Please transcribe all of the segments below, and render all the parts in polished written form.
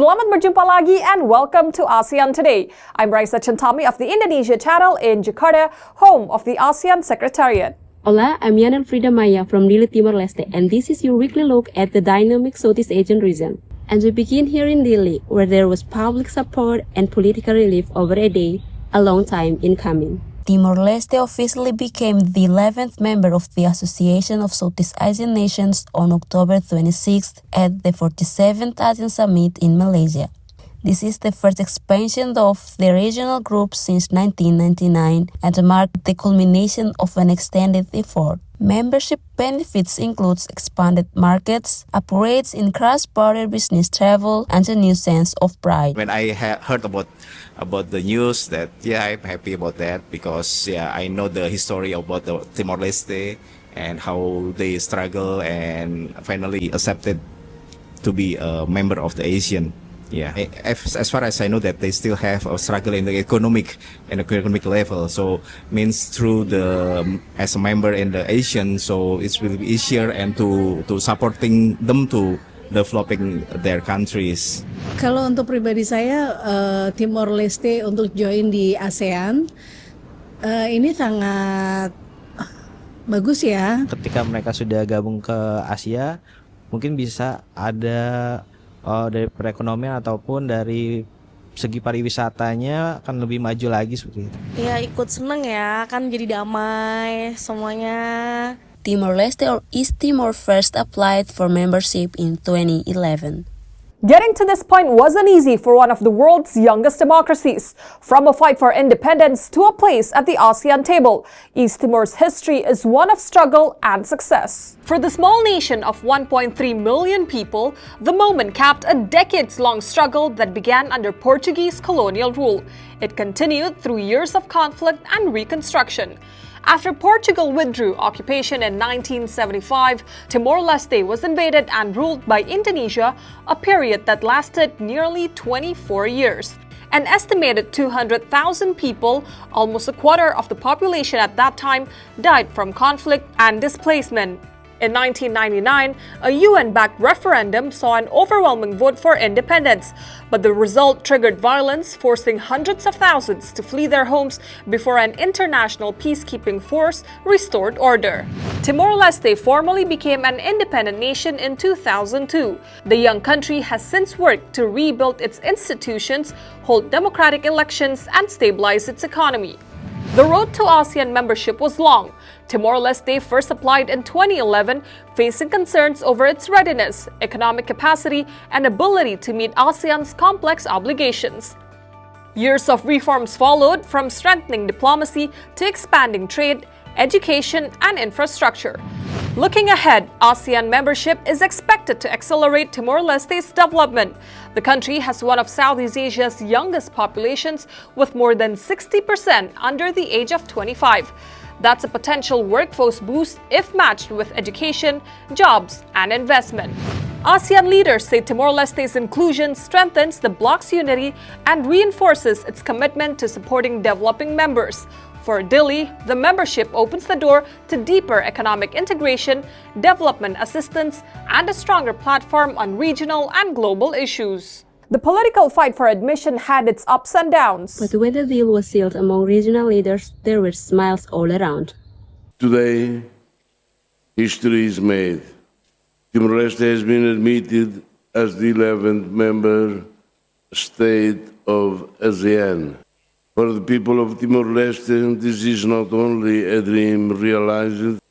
Selamat berjumpa lagi and welcome to ASEAN Today. I'm Raissa Chentami of the Indonesia Channel in Jakarta, home of the ASEAN Secretariat. Hola, I'm Yane Elfrida Maia from Dili, Timor-Leste, and this is your weekly look at the dynamic Southeast Asian region. And we begin here in Dili, where there was public support and political relief over a day, a long time in coming. Timor-Leste officially became the 11th member of the Association of Southeast Asian Nations on October 26th at the 47th ASEAN Summit in Malaysia. This is the first expansion of the regional group since 1999 and marked the culmination of an extended effort. Membership benefits includes expanded markets, upgrades in cross-border business travel, and a new sense of pride. When I heard about the news, that I'm happy about that because I know the history about the Timor-Leste and how they struggle and finally accepted to be a member of the ASEAN. As far as I know that they still have a struggle in the economic level, so means through as a member in the ASEAN, so it will be easier and to supporting them to developing their countries. Kalau untuk pribadi saya, Timor-Leste untuk join di ASEAN ini sangat bagus ya. Ketika mereka sudah gabung ke Asia, mungkin bisa ada dari perekonomian ataupun dari segi pariwisatanya akan lebih maju lagi seperti itu. Ya ikut seneng ya, kan jadi damai semuanya. Timor-Leste or East Timor first applied for membership in 2011. Getting to this point wasn't easy for one of the world's youngest democracies. From a fight for independence to a place at the ASEAN table, East Timor's history is one of struggle and success. For the small nation of 1.3 million people, the moment capped a decades-long struggle that began under Portuguese colonial rule. It continued through years of conflict and reconstruction. After Portugal withdrew occupation in 1975, Timor-Leste was invaded and ruled by Indonesia, a period that lasted nearly 24 years. An estimated 200,000 people, almost a quarter of the population at that time, died from conflict and displacement. In 1999, a UN-backed referendum saw an overwhelming vote for independence, but the result triggered violence, forcing hundreds of thousands to flee their homes before an international peacekeeping force restored order. Timor-Leste formally became an independent nation in 2002. The young country has since worked to rebuild its institutions, hold democratic elections, and stabilize its economy. The road to ASEAN membership was long. Timor-Leste first applied in 2011, facing concerns over its readiness, economic capacity, and ability to meet ASEAN's complex obligations. Years of reforms followed, from strengthening diplomacy to expanding trade, education, and infrastructure. Looking ahead, ASEAN membership is expected to accelerate Timor-Leste's development. The country has one of Southeast Asia's youngest populations, with more than 60% under the age of 25. That's a potential workforce boost if matched with education, jobs, and investment. ASEAN leaders say Timor-Leste's inclusion strengthens the bloc's unity and reinforces its commitment to supporting developing members. For Dili, the membership opens the door to deeper economic integration, development assistance, and a stronger platform on regional and global issues. The political fight for admission had its ups and downs. But when the deal was sealed among regional leaders, there were smiles all around. Today, history is made. Timor-Leste has been admitted as the 11th member state of ASEAN. For the people of Timor-Leste, this is not only a dream realized,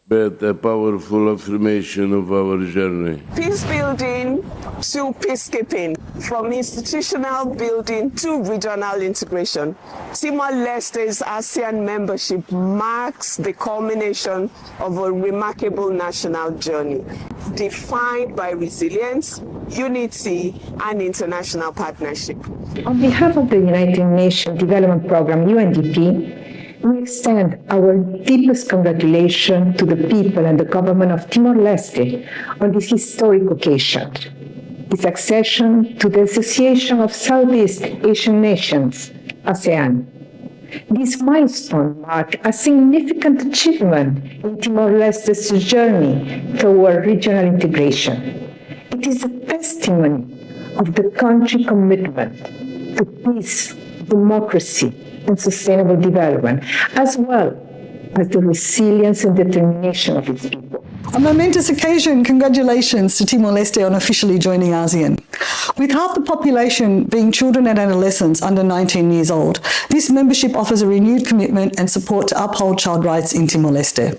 but a powerful affirmation of our journey. Peace building to peacekeeping, from institutional building to regional integration. Timor-Leste's ASEAN membership marks the culmination of a remarkable national journey, defined by resilience, unity, and international partnership. On behalf of the United Nations Development Programme, UNDP, we extend our deepest congratulations to the people and the government of Timor-Leste on this historic occasion, its accession to the Association of Southeast Asian Nations, ASEAN. This milestone marked a significant achievement in Timor-Leste's journey toward regional integration. It is a testimony of the country's commitment to peace, democracy, and sustainable development, as well as the resilience and determination of its people. A momentous occasion. Congratulations to Timor-Leste on officially joining ASEAN. With half the population being children and adolescents under 19 years old, this membership offers a renewed commitment and support to uphold child rights in Timor-Leste.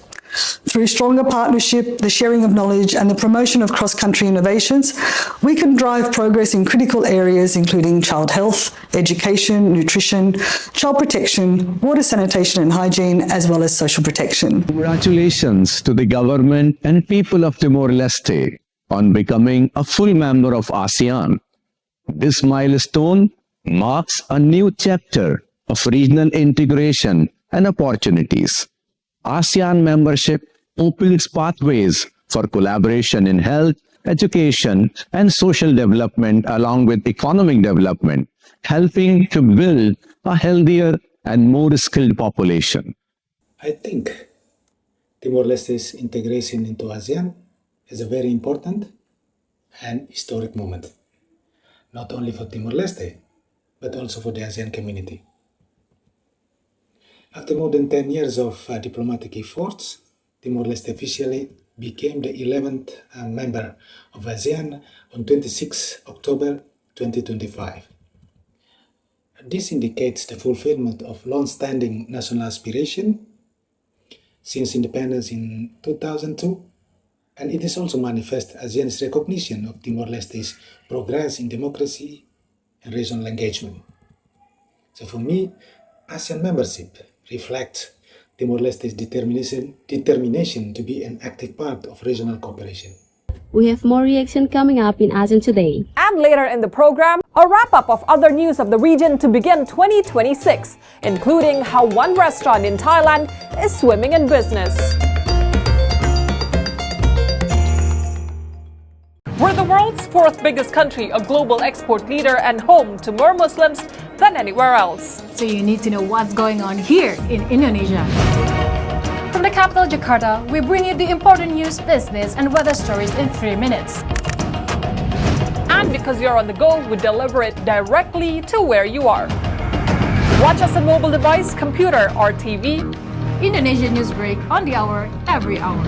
Through stronger partnership, the sharing of knowledge, and the promotion of cross-country innovations, we can drive progress in critical areas including child health, education, nutrition, child protection, water sanitation and hygiene, as well as social protection. Congratulations to the government and people of Timor-Leste on becoming a full member of ASEAN. This milestone marks a new chapter of regional integration and opportunities. ASEAN membership opens pathways for collaboration in health, education, and social development along with economic development, helping to build a healthier and more skilled population. I think Timor-Leste's integration into ASEAN is a very important and historic moment, not only for Timor-Leste, but also for the ASEAN community. After more than 10 years of diplomatic efforts, Timor-Leste officially became the 11th member of ASEAN on 26 October 2025. This indicates the fulfillment of long-standing national aspiration since independence in 2002, and it is also manifest ASEAN's recognition of Timor-Leste's progress in democracy and regional engagement. So for me, ASEAN membership reflects Timor-Leste's determination to be an active part of regional cooperation. We have more reaction coming up in ASEAN Today. And later in the program, a wrap-up of other news of the region to begin 2026, including how one restaurant in Thailand is swimming in business. We're the world's fourth biggest country, a global export leader and home to more Muslims than anywhere else. So you need to know what's going on here in Indonesia. From the capital, Jakarta, we bring you the important news, business, and weather stories in 3 minutes. And because you're on the go, we deliver it directly to where you are. Watch us on mobile device, computer, or TV. Indonesia News Break on the hour, every hour.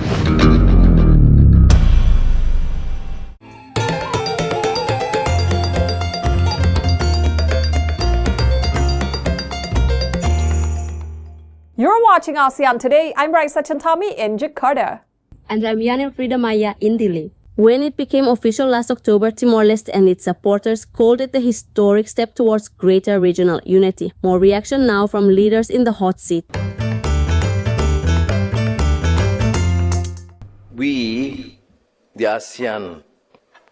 You're watching ASEAN Today. I'm Raissa Chentami in Jakarta. And I'm Yane Elfrida Maia in Dili. When it became official last October, Timor-Leste and its supporters called it a historic step towards greater regional unity. More reaction now from leaders in the hot seat. We, the ASEAN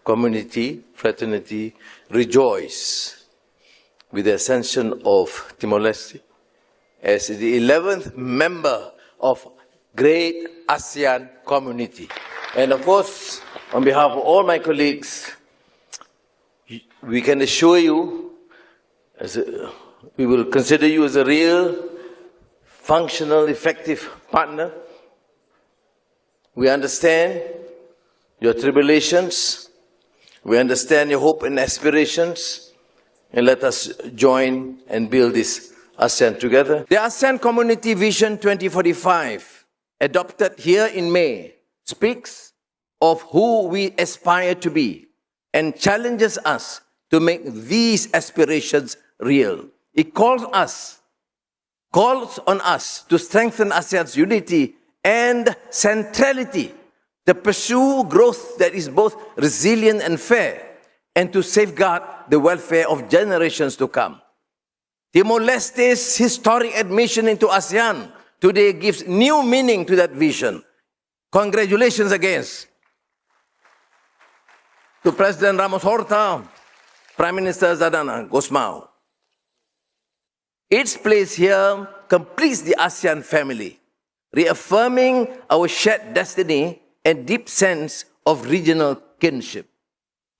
community, fraternity, rejoice with the ascension of Timor-Leste as the 11th member of great ASEAN community. And of course, on behalf of all my colleagues, we can assure you, we will consider you as a real, functional, effective partner. We understand your tribulations, we understand your hope and aspirations, and let us join and build this ASEAN together. The ASEAN Community Vision 2045, adopted here in May, speaks of who we aspire to be and challenges us to make these aspirations real. It calls on us to strengthen ASEAN's unity and centrality, to pursue growth that is both resilient and fair, and to safeguard the welfare of generations to come. Timor-Leste's historic admission into ASEAN today gives new meaning to that vision. Congratulations again to President Ramos Horta, Prime Minister Zadana Gosmao. Its place here completes the ASEAN family, reaffirming our shared destiny and deep sense of regional kinship.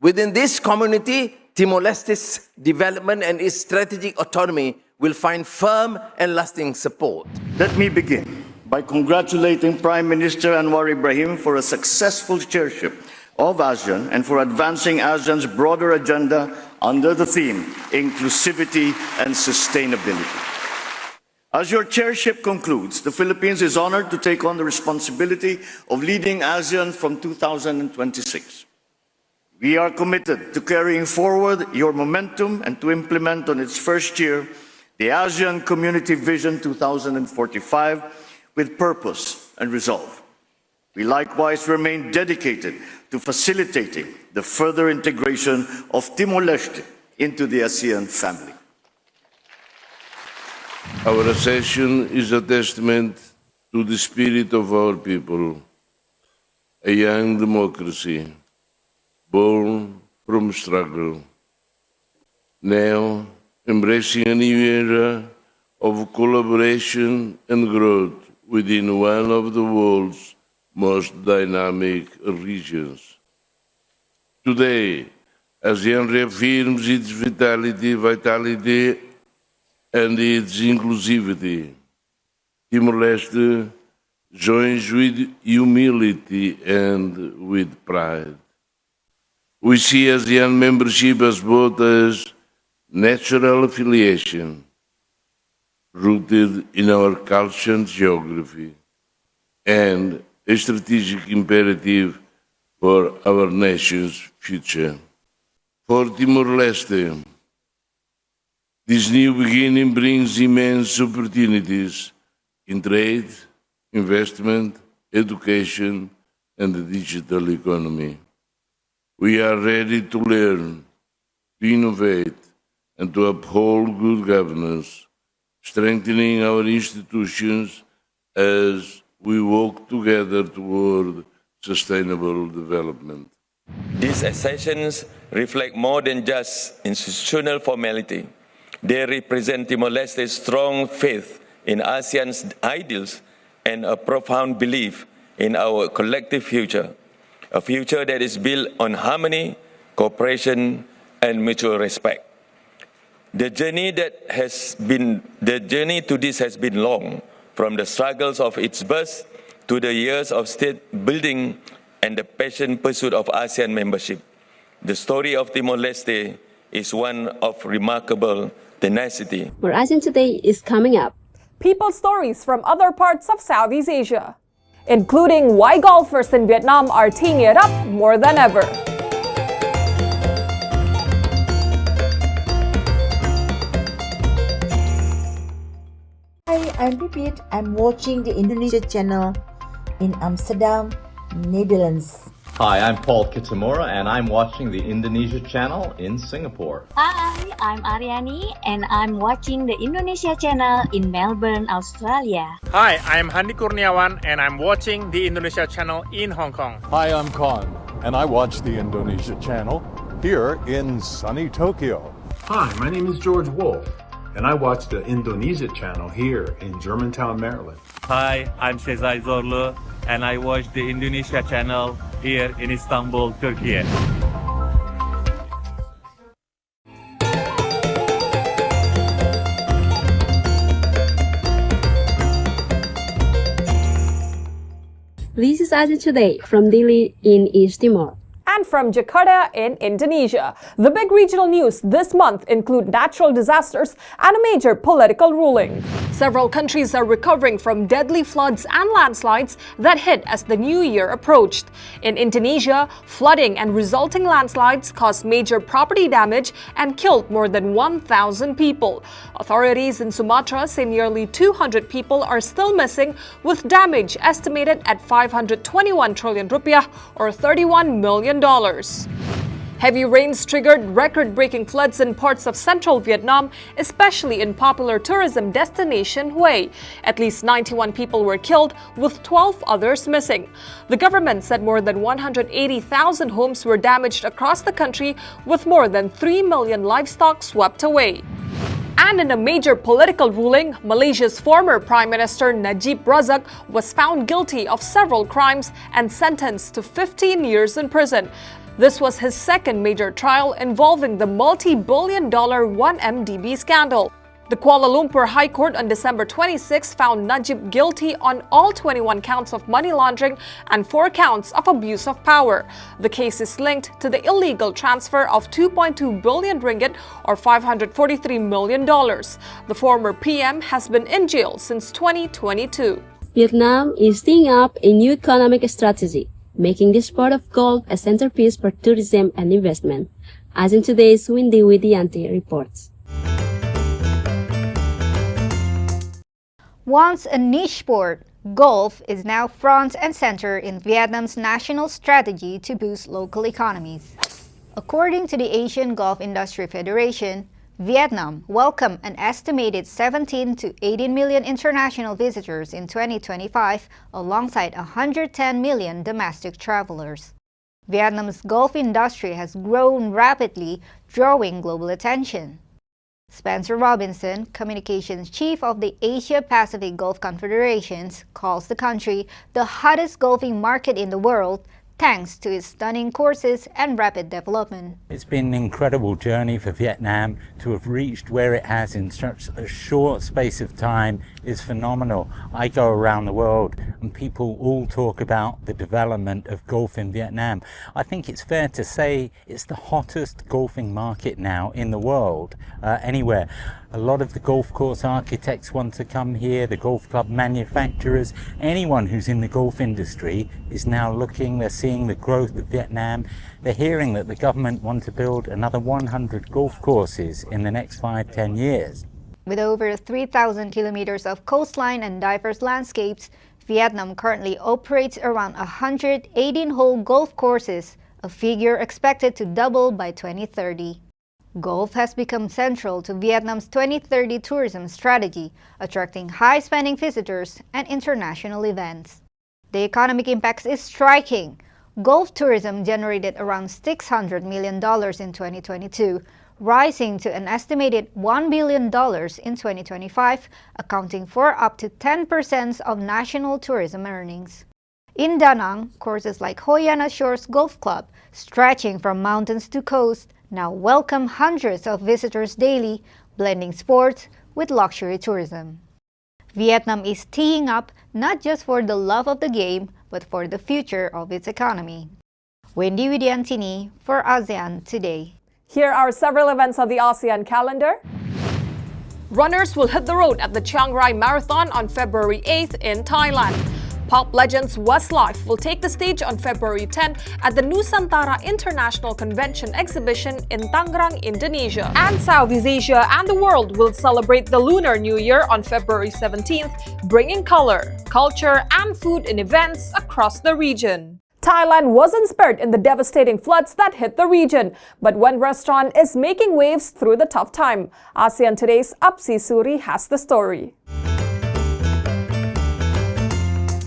Within this community, Timor-Leste's development and its strategic autonomy will find firm and lasting support. Let me begin by congratulating Prime Minister Anwar Ibrahim for a successful chairship of ASEAN and for advancing ASEAN's broader agenda under the theme Inclusivity and Sustainability. As your chairship concludes, the Philippines is honored to take on the responsibility of leading ASEAN from 2026. We are committed to carrying forward your momentum and to implement on its first year the ASEAN Community Vision 2045 with purpose and resolve. We likewise remain dedicated to facilitating the further integration of Timor-Leste into the ASEAN family. Our accession is a testament to the spirit of our people, a young democracy born from struggle, now embracing a new era of collaboration and growth within one of the world's most dynamic regions. Today, ASEAN reaffirms its vitality and its inclusivity. Timor-Leste joins with humility and with pride. We see ASEAN membership as both as natural affiliation, rooted in our culture and geography, and a strategic imperative for our nation's future. For Timor-Leste, this new beginning brings immense opportunities in trade, investment, education, and the digital economy. We are ready to learn, to innovate, and to uphold good governance, strengthening our institutions as we work together toward sustainable development. These accessions reflect more than just institutional formality. They represent Timor-Leste's strong faith in ASEAN's ideals and a profound belief in our collective future, a future that is built on harmony, cooperation, and mutual respect. The journey to this has been long, from the struggles of its birth to the years of state building and the passionate pursuit of ASEAN membership. The story of Timor-Leste is one of remarkable tenacity. More ASEAN Today is coming up. People stories from other parts of Southeast Asia, including why golfers in Vietnam are teeing it up more than ever. Hi, I'm Pipit. I'm watching the Indonesia Channel in Amsterdam, Netherlands. Hi, I'm Paul Kitamura and I'm watching the Indonesia Channel in Singapore. Hi, I'm Aryani and I'm watching the Indonesia Channel in Melbourne, Australia. Hi, I'm Handi Kurniawan and I'm watching the Indonesia Channel in Hong Kong. Hi, I'm Khan and I watch the Indonesia Channel here in sunny Tokyo. Hi, my name is George Wolf and I watch the Indonesia Channel here in Germantown, Maryland. Hi, I'm Sezai Zorlu and I watch the Indonesia Channel here in Istanbul, Turkey. This is ASEAN Today from Dili in East Timor. And from Jakarta in Indonesia. The big regional news this month include natural disasters and a major political ruling. Several countries are recovering from deadly floods and landslides that hit as the new year approached. In Indonesia, flooding and resulting landslides caused major property damage and killed more than 1,000 people. Authorities in Sumatra say nearly 200 people are still missing, with damage estimated at 521 trillion rupiah or $31 million. Heavy rains triggered record-breaking floods in parts of central Vietnam, especially in popular tourism destination Hue. At least 91 people were killed, with 12 others missing. The government said more than 180,000 homes were damaged across the country, with more than 3 million livestock swept away. And in a major political ruling, Malaysia's former Prime Minister Najib Razak was found guilty of several crimes and sentenced to 15 years in prison. This was his second major trial involving the multi-billion-dollar 1MDB scandal. The Kuala Lumpur High Court on December 26 found Najib guilty on all 21 counts of money laundering and 4 counts of abuse of power. The case is linked to the illegal transfer of 2.2 billion ringgit or $543 million. The former PM has been in jail since 2022. Vietnam is teeing up a new economic strategy, making the sport of golf a centerpiece for tourism and investment. ASEAN Today's Windy Widianti reports. Once a niche sport, golf is now front and center in Vietnam's national strategy to boost local economies. According to the Asian Golf Industry Federation, Vietnam welcomed an estimated 17 to 18 million international visitors in 2025, alongside 110 million domestic travelers. Vietnam's golf industry has grown rapidly, drawing global attention. Spencer Robinson, Communications Chief of the Asia-Pacific Golf Confederation, calls the country the hottest golfing market in the world, thanks to its stunning courses and rapid development. It's been an incredible journey for Vietnam. To have reached where it has in such a short space of time is phenomenal. I go around the world and people all talk about the development of golf in Vietnam. I think it's fair to say it's the hottest golfing market now in the world, anywhere. A lot of the golf course architects want to come here, the golf club manufacturers, anyone who's in the golf industry is now looking, they're seeing the growth of Vietnam. They're hearing that the government want to build another 100 golf courses in the next 5-10 years. With over 3,000 kilometers of coastline and diverse landscapes, Vietnam currently operates around 100 18-hole golf courses, a figure expected to double by 2030. Golf has become central to Vietnam's 2030 tourism strategy, attracting high-spending visitors and international events. The economic impact is striking. Golf tourism generated around $600 million in 2022, rising to an estimated $1 billion in 2025, accounting for up to 10% of national tourism earnings. In Da Nang, courses like Hoi An Shores Golf Club, stretching from mountains to coast, now welcome hundreds of visitors daily, blending sports with luxury tourism. Vietnam is teeing up not just for the love of the game, but for the future of its economy. Wendy Widiantini for ASEAN Today. Here are several events on the ASEAN calendar. Runners will hit the road at the Chiang Rai Marathon on February 8th in Thailand. Pop legends Westlife will take the stage on February 10th at the Nusantara International Convention Exhibition in Tangerang, Indonesia. And Southeast Asia and the world will celebrate the Lunar New Year on February 17th, bringing color, culture, and food in events across the region. Thailand wasn't spared in the devastating floods that hit the region, but one restaurant is making waves through the tough time. ASEAN Today's Apsi Suri has the story.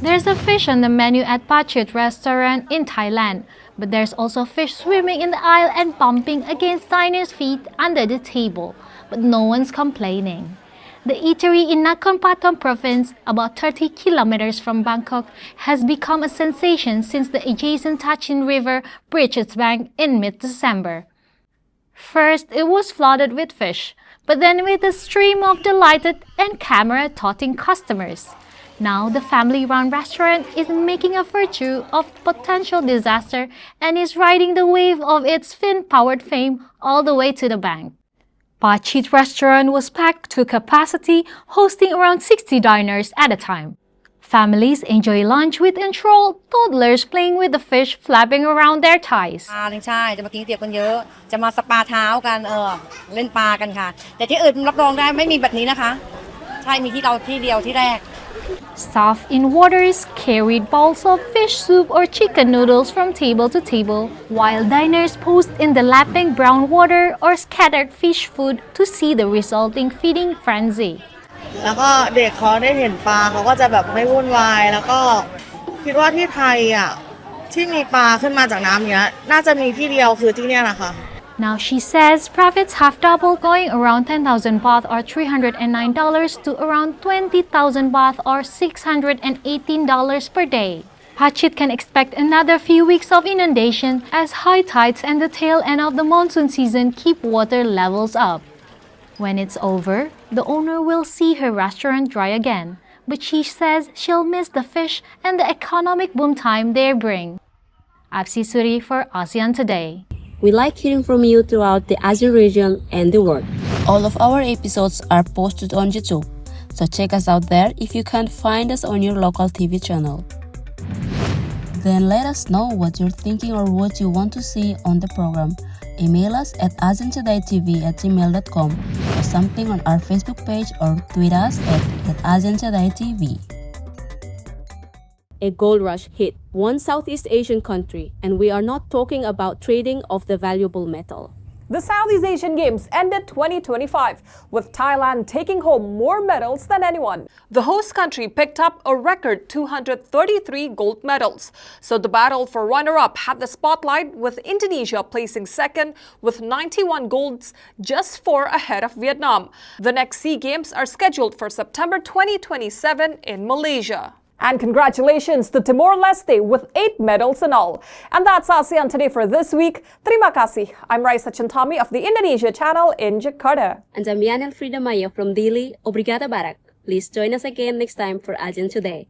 There's a fish on the menu at Pachit restaurant in Thailand, but there's also fish swimming in the aisle and bumping against diners' feet under the table, but no one's complaining. The eatery in Nakhon Pathom province, about 30 kilometers from Bangkok, has become a sensation since the adjacent Tachin River breached its bank in mid-December. First, it was flooded with fish, but then with a stream of delighted and camera-toting customers. Now, the family-run restaurant is making a virtue of potential disaster and is riding the wave of its fin-powered fame all the way to the bank. Pachit restaurant was packed to capacity, hosting around 60 diners at a time. Families enjoy lunch with enthralled toddlers playing with the fish flapping around their thighs. ใช่จะมากินก๋วยเตี๋ยวกันเยอะจะมาสปาเท้ากันเล่นปลากันค่ะแต่ที่อื่นรับรองได้ไม่มีแบบนี้นะคะใช่มีที่เราที่เดียวที่แรก Staff in waters carried bowls of fish soup or chicken noodles from table to table, while diners posed in the lapping brown water or scattered fish food to see the resulting feeding frenzy. แล้วก็เด็กเขาได้เห็นปลาเขาก็จะแบบไม่วุ่นวายแล้วก็คิดว่าที่ไทยอ่ะที่มีปลาขึ้นมาจากน้ำเนี้ยน่าจะมีที่เดียวคือที่เนี้ยนะคะ Now she says profits have doubled, going around 10,000 baht or $309 to around 20,000 baht or $618 per day. Pachit can expect another few weeks of inundation as high tides and the tail end of the monsoon season keep water levels up. When it's over, The owner will see her restaurant dry again, but she says she'll miss the fish and the economic boom time they bring. Apsi Suri for ASEAN Today. We like hearing from you throughout the ASEAN region and the world. All of our episodes are posted on YouTube, so check us out there if you can't find us on your local TV channel. Then let us know what you're thinking or what you want to see on the program. Email us at ASEANTodayTV@gmail.com or something on our Facebook page or tweet us at ASEANTodayTV. A gold rush hit one Southeast Asian country, and we are not talking about trading of the valuable metal. The Southeast Asian Games ended 2025, with Thailand taking home more medals than anyone. The host country picked up a record 233 gold medals, so the battle for runner-up had the spotlight, with Indonesia placing second with 91 golds, just 4 ahead of Vietnam. The next SEA Games are scheduled for September 2027 in Malaysia. And congratulations to Timor-Leste with 8 medals in all. And that's ASEAN Today for this week. Terima kasih. I'm Raissa Chentami of the Indonesia Channel in Jakarta. And I'm Yane Elfrida Maia from Dili. Obrigada Barak. Please join us again next time for ASEAN Today.